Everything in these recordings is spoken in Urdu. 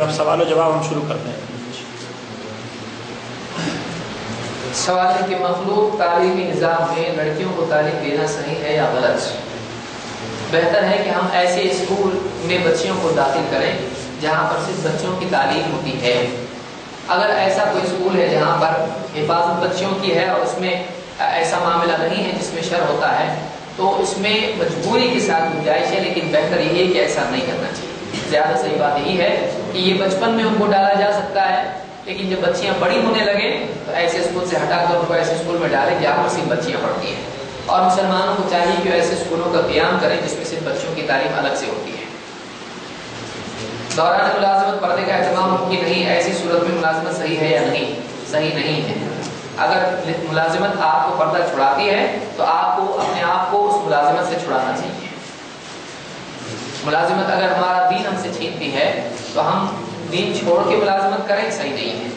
اب سوال و جواب ہم شروع کرتے ہیں۔ سوال ہے کہ مخلوق تعلیمی نظام میں لڑکیوں کو تعلیم دینا صحیح ہے یا غلط؟ بہتر ہے کہ ہم ایسے اسکول میں بچیوں کو داخل کریں جہاں پر صرف بچوں کی تعلیم ہوتی ہے۔ اگر ایسا کوئی اسکول ہے جہاں پر حفاظت بچیوں کی ہے اور اس میں ایسا معاملہ نہیں ہے جس میں شر ہوتا ہے تو اس میں مجبوری کے ساتھ گنجائش ہے، لیکن بہتر یہ ہے کہ ایسا نہیں کرنا چاہیے۔ زیادہ صحیح بات یہی ہے کہ یہ بچپن میں ان کو ڈالا جا سکتا ہے، لیکن جب بچیاں بڑی ہونے لگیں تو ایسے اسکول سے ہٹا کر ان کو ایسے اسکول میں ڈالیں جہاں پر صرف بچیاں پڑھتی ہیں، اور مسلمانوں کو چاہیے کہ ایسے اسکولوں کا قیام کریں جس میں صرف بچوں کی تعلیم الگ سے ہوتی ہے۔ دوران ملازمت پردے کا اہتمام ممکن نہیں، ایسی صورت میں ملازمت صحیح ہے یا نہیں؟ صحیح نہیں ہے۔ اگر ملازمت آپ کو پردہ چھڑاتی ہے تو آپ کو اپنے آپ کو اس ملازمت سے چھڑانا چاہیے۔ ملازمت اگر ہمارا دین ہم سے چھینتی ہے تو ہم دین چھوڑ کے ملازمت کریں، صحیح نہیں ہے۔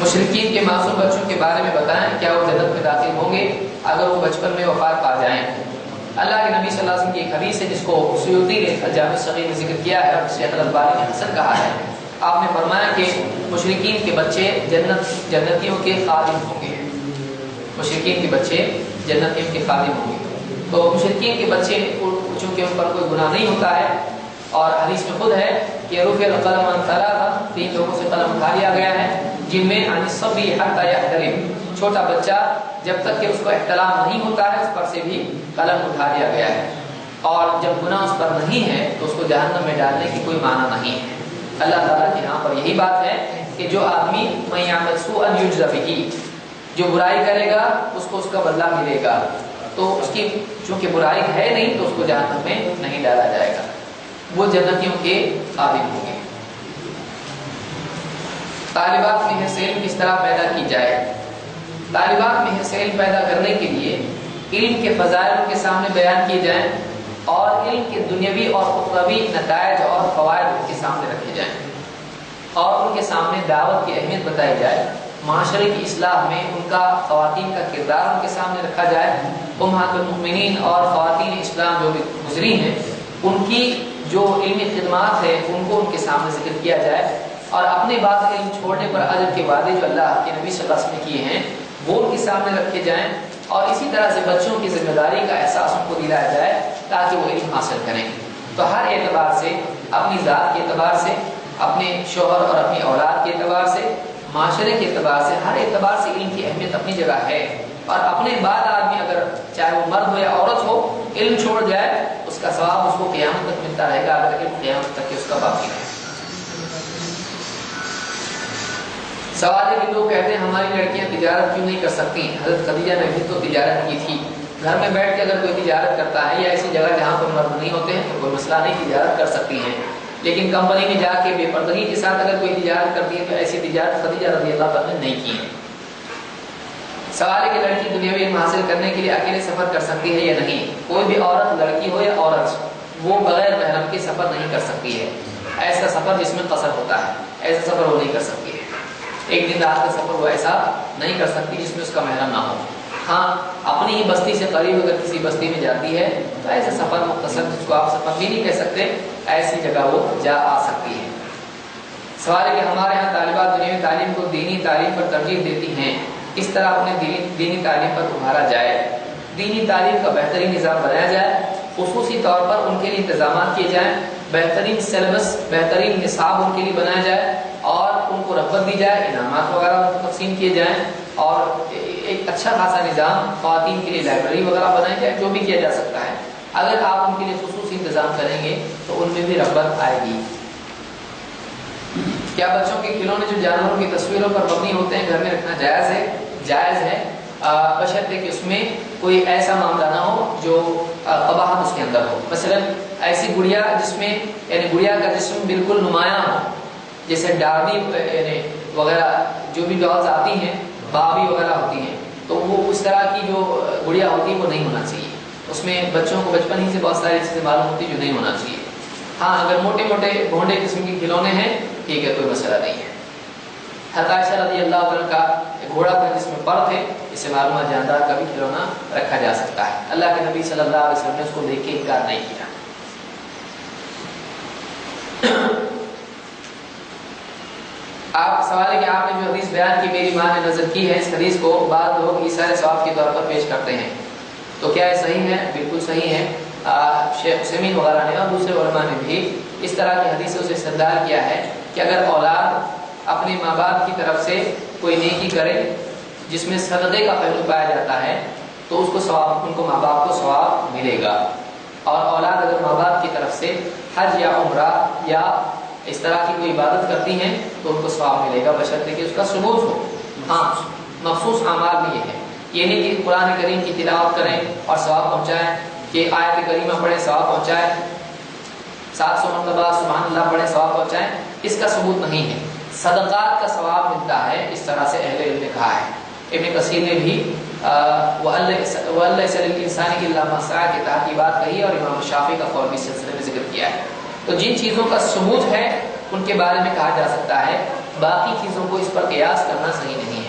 مشرکین کے معصوم بچوں کے بارے میں بتائیں، کیا وہ جنت میں داخل ہوں گے اگر وہ بچپن میں وفات پا جائیں؟ اللہ کے نبی صلی اللہ علیہ وسلم کی ایک حدیث ہے جس کو سیوطی نے الجامع الصغیر میں ذکر کیا ہے اور شیخ الالبانی نے حسن کہا ہے۔ آپ نے فرمایا کہ مشرکین کے بچے جنتیوں کے خادم ہوں گے، مشرکین کے بچے جنتیوں کے خادم ہوں گے۔ تو مشرکین کے بچے چونکہ ان پر کوئی گناہ نہیں ہوتا ہے، اور حدیث میں خود ہے کہ رفع القلم عن ثلاثہ، 3 لوگوں سے قلم اٹھا لیا گیا ہے، جن میں عن الصبی حتی یحتلم، چھوٹا بچہ جب تک کہ اس کو احتلام نہیں ہوتا ہے اس پر سے بھی قلم اٹھا لیا گیا ہے، اور جب گناہ اس پر نہیں ہے تو اس کو جہنم میں ڈالنے کی کوئی معنی نہیں ہے۔ اللہ تعالیٰ کے یہاں پر یہی بات ہے کہ جو آدمی من یعمل سوءا یجز بہ، جو برائی کرے گا اس کو اس کا بدلہ ملے گا، تو اس کی چونکہ برائی ہے نہیں تو اس کو جہنم میں نہیں ڈالا جائے گا، وہ جنتیوں کے خادم ہوں گے۔ طالبات میں حسن علم کس طرح پیدا کی جائے؟ طالبات میں حسن علم پیدا کرنے کے لیے علم کے فضائل ان کے سامنے بیان کیے جائیں، اور علم کے دنیاوی اور اخروی نتائج اور فوائد ان کے سامنے رکھے جائیں، اور ان کے سامنے دعوت کی اہمیت بتائی جائے، معاشرے کی اصلاح میں ان کا خواتین کا کردار ان کے سامنے رکھا جائے، امہات المؤمنین اور خواتین اسلام جو بھی گزری ہیں ان کی جو علمی خدمات ہے ان کو ان کے سامنے ذکر کیا جائے، اور اپنے بعد علم چھوڑنے پر اجر کے وعدے جو اللہ کے نبی صلی اللہ علیہ وسلم نے کیے ہیں وہ ان کے سامنے رکھے جائیں، اور اسی طرح سے بچوں کی ذمہ داری کا احساس ان کو دلایا جائے تاکہ وہ علم حاصل کریں۔ تو ہر اعتبار سے، اپنی ذات کے اعتبار سے، اپنے شوہر اور اپنی اولاد کے اعتبار سے، معاشرے کے اعتبار سے، ہر اعتبار سے علم کی اہمیت اپنی جگہ ہے، اور اپنے بعد آدمی اگر چاہے وہ مرد ہو یا عورت ہو علم چھوڑ جائے اس کا ثواب اس کو قیامت تک ملتا رہے گا، اگر علم قیامت تک اس کا باقی ہے۔ سوال ہے کہ لوگ کہتے ہیں ہماری لڑکیاں تجارت کیوں نہیں کر سکتی؟ حضرت خدیجہ نے بھی تو تجارت کی تھی۔ گھر میں بیٹھ کے اگر کوئی تجارت کرتا ہے یا ایسی جگہ جہاں پر مرد نہیں ہوتے ہیں تو کوئی مسئلہ نہیں، تجارت کر سکتی ہیں، لیکن کمپنی میں جا کے بے پردگی کے ساتھ اگر کوئی تجارت کرتی ہے تو ایسی تجارت خدیجہ رضی اللہ عنہ نے نہیں کی ہے۔ سوال ہے کہ لڑکی دنیاوی علم حاصل کرنے کے لیے اکیلے سفر کر سکتی ہے یا نہیں؟ کوئی بھی عورت، لڑکی ہو یا عورت، وہ بغیر محرم کے سفر نہیں کر سکتی ہے۔ ایسا سفر جس میں قصر ہوتا ہے ایسا سفر وہ نہیں کر سکتی ہے، ایک دن رات کا سفر وہ ایسا نہیں کر سکتی جس میں اس کا محرم نہ ہو۔ ہاں اپنی ہی بستی سے قریب اگر کسی بستی میں جاتی ہے تو ایسا سفر مختصر جس کو آپ سفر بھی نہیں کہہ سکتے ایسی جگہ وہ جا آ سکتی ہے۔ سوال ہے کہ ہمارے ہاں طالبات دنیاوی تعلیم کو دینی تعلیم پر ترجیح دیتی ہیں، کس طرح انہیں دینی تعلیم پر ابھارا جائے؟ دینی تعلیم کا بہترین نظام بنایا جائے، خصوصی طور پر ان کے لیے انتظامات کیے جائیں، بہترین سلیبس، بہترین نصاب ان کے لیے بنایا جائے، اور ان کو رغبت دی جائے، انعامات وغیرہ ان کو تقسیم کیے جائیں، اور ایک اچھا خاصا نظام خواتین کے لیے لائبریری وغیرہ بنائی جائے، جو بھی کیا جا سکتا ہے۔ اگر آپ ان کے لیے خصوصی انتظام کریں گے تو ان میں بھی رغبت آئے گی۔ کیا بچوں کے کھلونے جو جانوروں کی تصویروں پر مبنی ہوتے ہیں گھر میں رکھنا جائز ہے؟ جائز ہے، بشرطے کہ اس میں کوئی ایسا معاملہ نہ ہو جو قباحت اس کے اندر ہو۔ مثلا ایسی گڑیا جس میں یعنی گڑیا کا جسم بالکل نمایاں ہو، جیسے ڈاربی یعنی وغیرہ جو بھی ڈالز آتی ہیں، بابی وغیرہ ہوتی ہیں، تو وہ اس طرح کی جو گڑیا ہوتی ہے وہ نہیں ہونا چاہیے۔ اس میں بچوں کو بچپن ہی سے بہت ساری چیزیں معلوم ہوتی جو نہیں ہونا چاہیے۔ ہاں اگر موٹے موٹے بھونڈے قسم کے کھلونے ہیں ٹھیک ہے، کوئی مسئلہ نہیں ہے۔ حضرت عائشہ رضی اللہ عنہ کا ایک گھوڑا تھا جس میں پر تھے، اس سے معلوم ہے جاندار کا بھی کھلونا رکھا جا سکتا ہے۔ اللہ کے نبی صلی اللہ علیہ وسلم نے اس کو دیکھ کے انکار نہیں کیا۔ آپ سوال ہے کہ آپ نے جو حدیث بیان کی میری ماں نے نظر کی ہے، اس حدیث کو بعض لوگ ایثار ثواب کے طور پر پیش کرتے ہیں، تو کیا یہ صحیح ہے؟ بالکل صحیح ہے۔ شیخ عثیمین وغیرہ نے اور دوسرے علماء نے بھی اس طرح کی حدیثوں سے استدلال کیا ہے کہ اگر اولاد اپنے ماں باپ کی طرف سے کوئی نیکی کرے جس میں صدقے کا پہلو پایا جاتا ہے تو اس کو ثواب، ان کو ماں باپ کو ثواب ملے گا، اور اولاد اگر ماں باپ کی طرف سے حج یا عمرہ یا اس طرح کی کوئی عبادت کرتی ہیں تو ان کو ثواب ملے گا، بشرطے کہ اس کا ثبوت ہو۔ ہاں، مخصوص اعمال بھی یہ ہے، یہ نہیں کہ قرآن کریم کی تلاوت کریں اور ثواب پہنچائیں، کہ آیت کریمہ پڑھیں ثواب پہنچائیں، 700 مرتبہ سبحان اللہ پڑھیں ثواب پہنچائیں، اس کا ثبوت نہیں ہے۔ صدقات کا ثواب ملتا ہے، اس طرح سے اہل علم نے کہا ہے۔ ابن کثیر نے بھی وَأَلَّيْسَ لِلْإِنسَانِ إِلَّا مَا سَعَىٰ کے تحت یہ بات کہی ہے، اور امام شافعی کا قول بھی اس سلسلے میں ذکر کیا ہے۔ تو جن چیزوں کا ثبوت ہے ان کے بارے میں کہا جا سکتا ہے، باقی چیزوں کو اس پر قیاس کرنا صحیح نہیں ہے۔